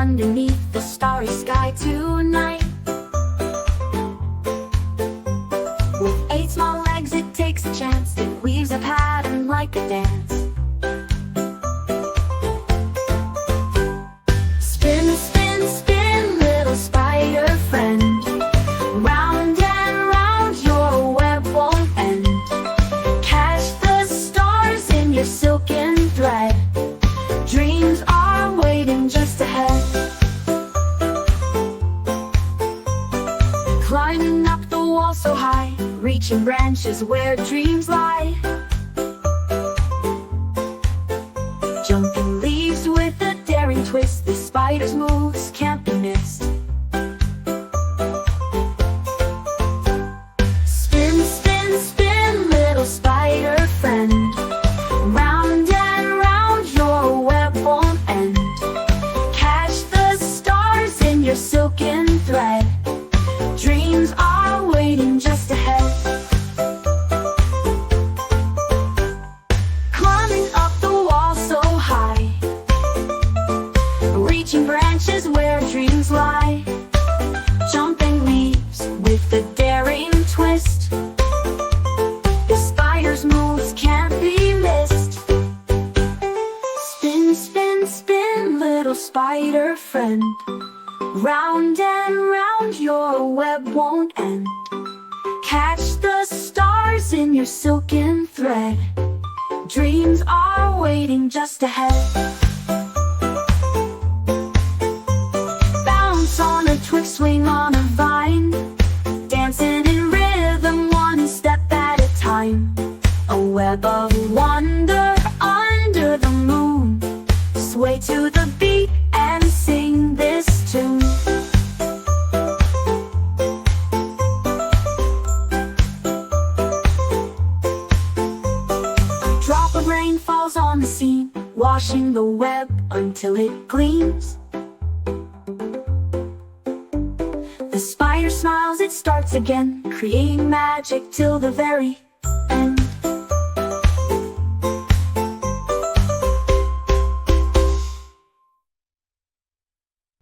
underneath the starry sky tonight. With 8 small legs it takes a chance, it weaves a pattern like a dance. Spin, spin, spin, little spider friend, round and round your web won't end. Catch the stars in your silken thread, dreams are waiting just ahead. Climbing up the wall so high, reaching branches where dreams lie. Jumping leaves with a daring twist, the spider's moves can't be missed. Spin, spin, spin, little spider friend, round and round your web won't end. Catch the stars in your silken thread, dreams are waiting just ahead. Climbing up the wall so high, reaching branches where dreams lie. Jumping leaves with a daring twist, the spider's moves can't be missed. Spin, spin, spin, little spider friend, round and round your web won't end. Catch the stars in your silken thread, dreams are waiting just ahead. Bounce on a twig, swing on a vine, dancing in rhythm, one step at a time. A web of wonder under the moon, sway to the beat and sing this tune. Drop of rain falls on the scene, washing the web until it gleams. The spider smiles, it starts again, creating magic till the very